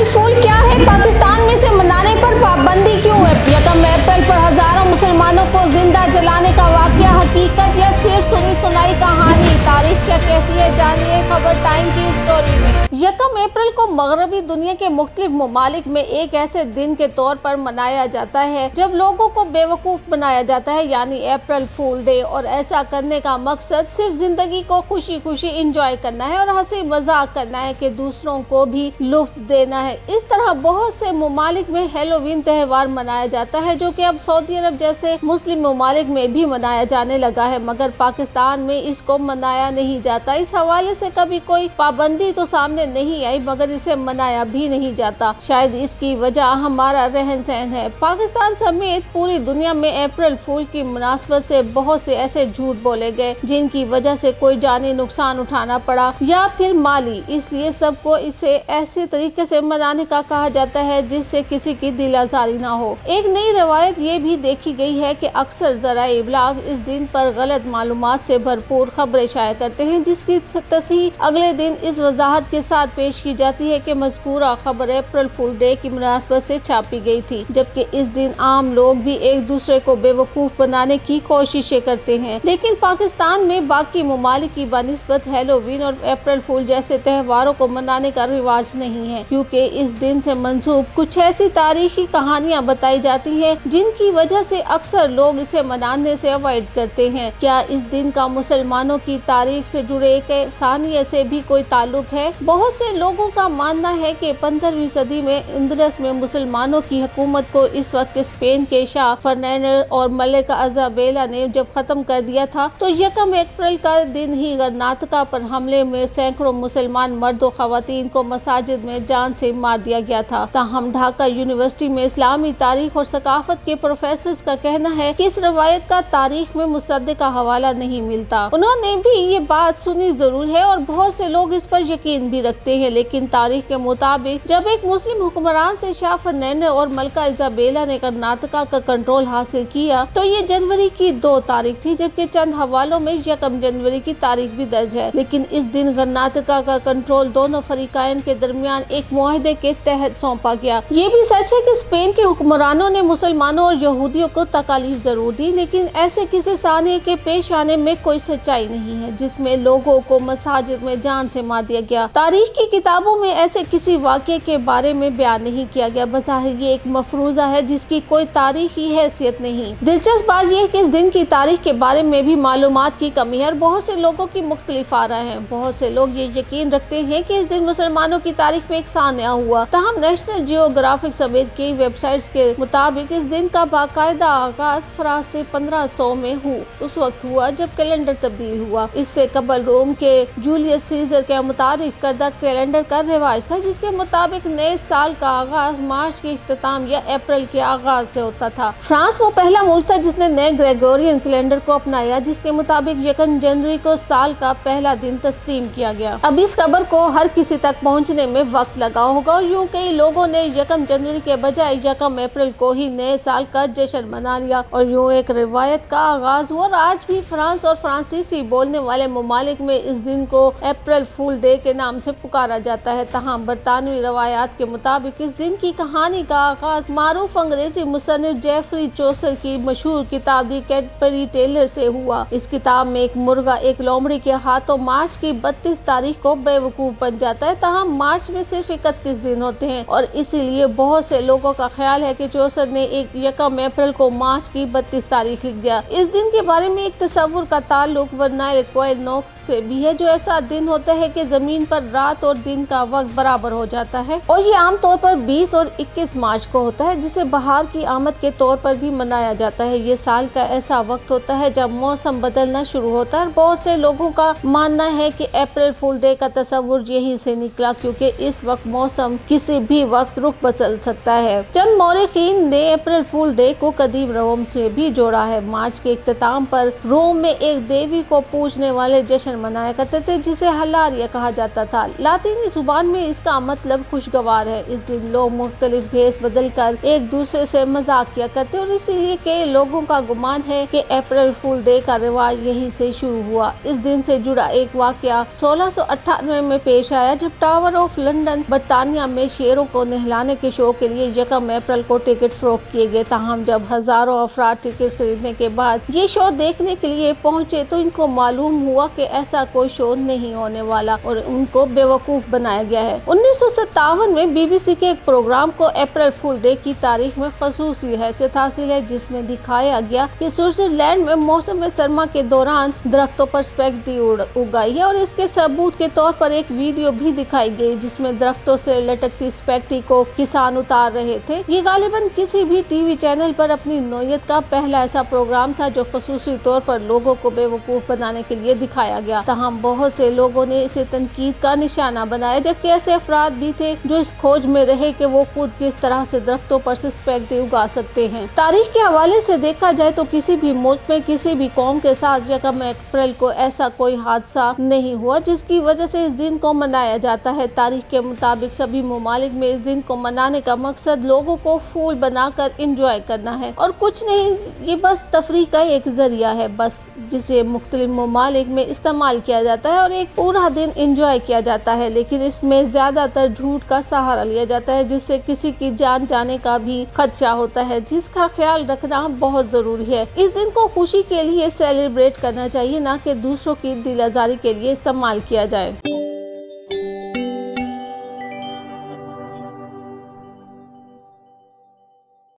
अप्रैल फूल क्या है? पाकिस्तान में इसे मनाने पर पाबंदी क्यों है? 1 अप्रैल पर हजारों मुसलमानों को जिंदा जलाने का वाकया हकीकत या सिर्फ सुनी सुनाई कहानी? तारीख क्या कहती है, जानिए खबर टाइम की स्टोरी में। 1 अप्रैल को मगरबी दुनिया के मुख्तलिफ ममालिक में एक ऐसे दिन के तौर पर मनाया जाता है जब लोगों को बेवकूफ बनाया जाता है, यानी अप्रैल फूल डे। और ऐसा करने का मकसद सिर्फ जिंदगी को खुशी खुशी इंजॉय करना है और हंसी मजाक करना है कि दूसरों को भी लुत्फ देना है। इस तरह बहुत से ममालिक में हैलोवीन त्यौहार मनाया जाता है, जो कि अब सऊदी अरब जैसे मुस्लिम ममालिक में भी मनाया जाने लगा है, मगर पाकिस्तान में इसको मनाया नहीं जाता। इस हवाले से कभी कोई पाबंदी तो सामने नहीं आई, मगर इसे मनाया भी नहीं जाता। शायद इसकी वजह हमारा रहन सहन है। पाकिस्तान समेत पूरी दुनिया में अप्रैल फूल की मुनासबत से बहुत से ऐसे झूठ बोले गए जिनकी वजह से कोई जानी नुकसान उठाना पड़ा या फिर माली, इसलिए सबको इसे ऐसे तरीके से मनाने का कहा जाता है जिससे किसी की दिल आजारी ना हो। एक नई रवायत ये भी देखी गई है कि अक्सर ज़राए इब्लाग इस दिन पर गलत मालूमात से भरपूर खबरें शाया करते हैं, जिसकी तस्हीह अगले दिन इस वजाहत के साथ पेश की जाती है कि मज़कूरा खबर अप्रैल फूल डे की मुनासबत से छापी गई थी, जबकि इस दिन आम लोग भी एक दूसरे को बेवकूफ बनाने की कोशिशें करते हैं। लेकिन पाकिस्तान में बाकी ममालिक की बनिस्बत हैलोवीन और अप्रैल फूल जैसे त्योहारों को मनाने का रिवाज नहीं है, क्योंकि इस दिन से मंसूब कुछ ऐसी तारीखी कहानियां बताई जाती हैं जिनकी वजह से अक्सर लोग इसे मनाने से अवॉइड करते हैं। क्या इस दिन का मुसलमानों की तारीख से जुड़े एक सानिया से भी कोई ताल्लुक है? बहुत से लोगों का मानना है कि 15वीं सदी में इंदलस में मुसलमानों की हुकूमत को इस वक्त स्पेन के शाह फर्नांडो और मलिका इजाबेला ने जब खत्म कर दिया था, तो 1 अप्रैल का दिन ही कर्नाटका पर हमले में सैकड़ों मुसलमान मर्द और खवातीन को मसाजिद में जान से मार दिया गया था। ताहम ढाका यूनिवर्सिटी में इस्लामी तारीख और सकाफत के प्रोफेसर का कहना है कि इस रवायत का तारीख में मुसद्दिक का हवाला नहीं मिलता। उन्होंने भी ये बात सुनी जरूर है और बहुत से लोग इस पर यकीन भी रखते हैं, लेकिन तारीख के मुताबिक जब एक मुस्लिम हुक्मरान से शाह फर्नांडो और मलिका इजाबेला ने कर्नाटका का कंट्रोल हासिल किया, तो ये जनवरी की 2 तारीख थी, जबकि चंद हवालों में 1 जनवरी की तारीख भी दर्ज है। लेकिन इस दिन कर्नाटका का कंट्रोल दोनों फरीकाइन के दरमियान एक मुआहदे के तहत सौंपा गया। ये भी सच है कि स्पेन के हुक्मरानों ने मुसलमानों और यहूदियों को तकालीफ जरूर दी, लेकिन ऐसे किसी सानिए के पेश आने में कोई सच्चाई नहीं है जिसमें लोगों को मसाजिद में जान से मार दिया गया। तारीख की किताबों में ऐसे किसी वाक़े के बारे में बयान नहीं किया गया। बज़ाहिर ये एक मफरूजा है जिसकी कोई तारीखी हैसियत नहीं। दिलचस्प बात यह है कि इस दिन की तारीख के बारे में भी मालूमात की कमी है और बहुत से लोगों की मुख्तलिफ आरा है। बहुत से लोग ये यकीन रखते हैं कि इस दिन मुसलमानों की तारीख में एक सानिया हुआ। तहम नेशनल जियोग्राफिक समेत कई वेबसाइट्स के मुताबिक इस दिन का बाकायदा आगाज फ्रांस से 1500 में उस वक्त हुआ जब कैलेंडर तब्दील हुआ। इससे कबल रोम के जूलियस सीजर के मुताबिक करदा कैलेंडर का रिवाज था, जिसके मुताबिक नए साल का आगाज मार्च के इख्तिताम या अप्रैल के आगाज से होता था। फ्रांस वो पहला मुल्क था जिसने नए ग्रेगोरियन कैलेंडर को अपनाया, जिसके मुताबिक 1 जनवरी को साल का पहला दिन तस्लीम किया गया। अब इस खबर को हर किसी तक पहुंचने में वक्त लगा होगा और यूं कई लोगों ने 1 जनवरी के बजाय 1 अप्रैल को ही नए साल का जश्न मना लिया और यूं एक रिवायत का आगाज हुआ। और आज भी फ्रांस और फ्रांसीसी बोलने वाले ममालिक में इस दिन को अप्रैल फूल डे के नाम से पुकारा जाता है। तहां बरतानवी रवायात के मुताबिक इस दिन की कहानी का आगाज मारूफ अंग्रेजी मुसन्निफ जेफरी चौसर की मशहूर किताब दी कैडबरी टेलर से हुआ। इस किताब में एक मुर्गा एक लोमड़ी के हाथों मार्च की 32 तारीख को बेवकूफ बन जाता है। तहां मार्च में सिर्फ 31 दिन होते हैं और इसीलिए बहुत से लोगों का ख्याल है कि चौसर ने 1 अप्रैल को मार्च की 32 तारीख लिख दिया। इस दिन के बारे में एक तस्वुर का ताल्लुक वर्नाइल इक्विनॉक्स से भी है, जो ऐसा दिन होता है कि जमीन पर रात और दिन का वक्त बराबर हो जाता है और ये आमतौर पर 20 और 21 मार्च को होता है, जिसे बहार की आमद के तौर पर भी मनाया जाता है। ये साल का ऐसा वक्त होता है जब मौसम बदलना शुरू होता है। बहुत से लोगों का मानना है कि अप्रैल फूल डे का तस्वुर यहीं से निकला, क्योंकि इस वक्त मौसम किसी भी वक्त रुख बदल सकता है। चंद मौरखीन ने अप्रैल फूल डे को कदीम रोम से भी जोड़ा है। मार्च के इख्तिताम पर रोम में एक एक देवी को पूजने वाले जश्न मनाया करते थे जिसे हलारिया कहा जाता था। लातीनी जुबान में इसका मतलब खुशगवार है। इस दिन लोग मुख्तलिफ भेष बदल कर एक दूसरे से मजाक किया करते और इसीलिए कई लोगों का गुमान है कि अप्रैल फूल डे का रिवाज यहीं से शुरू हुआ। इस दिन से जुड़ा एक वाकया 1698 में पेश आया जब टावर ऑफ लंदन बरतानिया में शेरों को नहलाने के शो के लिए 1 अप्रैल को टिकट फरोख्त किए गए। ताहम जब हजारों अफराद टिकट खरीदने के बाद ये शो देखने के लिए पहुंचे तो इनको मालूम हुआ कि ऐसा कोई शो नहीं होने वाला और उनको बेवकूफ बनाया गया है। 1957 में BBC के एक प्रोग्राम को अप्रैल फूल डे की तारीख में खसूसी हैसियत हासिल है जिसमें दिखाया गया कि स्विट्जरलैंड में मौसम सरमा के दौरान दरख्तों पर स्पैगेटी उगाई है और इसके सबूत के तौर पर एक वीडियो भी दिखाई गई जिसमें दरख्तों से लटकती स्पैगेटी को किसान उतार रहे थे। ये गालिबन किसी भी टीवी चैनल पर अपनी नौयत का पहला ऐसा प्रोग्राम था जो खसूसी तौर पर लोगों को बेवकूफ बनाने के लिए दिखाया गया। तमाम बहुत से लोगों ने इसे तनकीद का निशाना बनाया जबकि ऐसे अफराद भी थे जो इस खोज में रहे कि वो खुद किस तरह से दरख्तों पर से स्पैगेटी उगा सकते हैं। तारीख के हवाले से देखा जाए तो किसी भी मुल्क में किसी भी कौम के साथ 1 अप्रैल को ऐसा कोई हादसा नहीं हुआ जिसकी वजह से इस दिन को मनाया जाता है। तारीख के मुताबिक सभी ममालिक में इस दिन को मनाने का मकसद लोगों को फूल बनाकर इंजॉय करना है और कुछ नहीं, ये बस तफरीह का एक जरिया है बस जिसे मुख्तलिफ ममालिक में इस्तेमाल किया जाता है और एक पूरा दिन इंजॉय किया जाता है। लेकिन इसमें ज्यादातर झूठ का सहारा लिया जाता है जिससे किसी की जान जाने का भी खदशा होता है जिसका ख्याल रखना बहुत जरूरी है। इस दिन को खुशी के लिए सेलिब्रेट करना चाहिए, ना कि दूसरों की दिल आजारी के लिए इस्तेमाल किया जाए।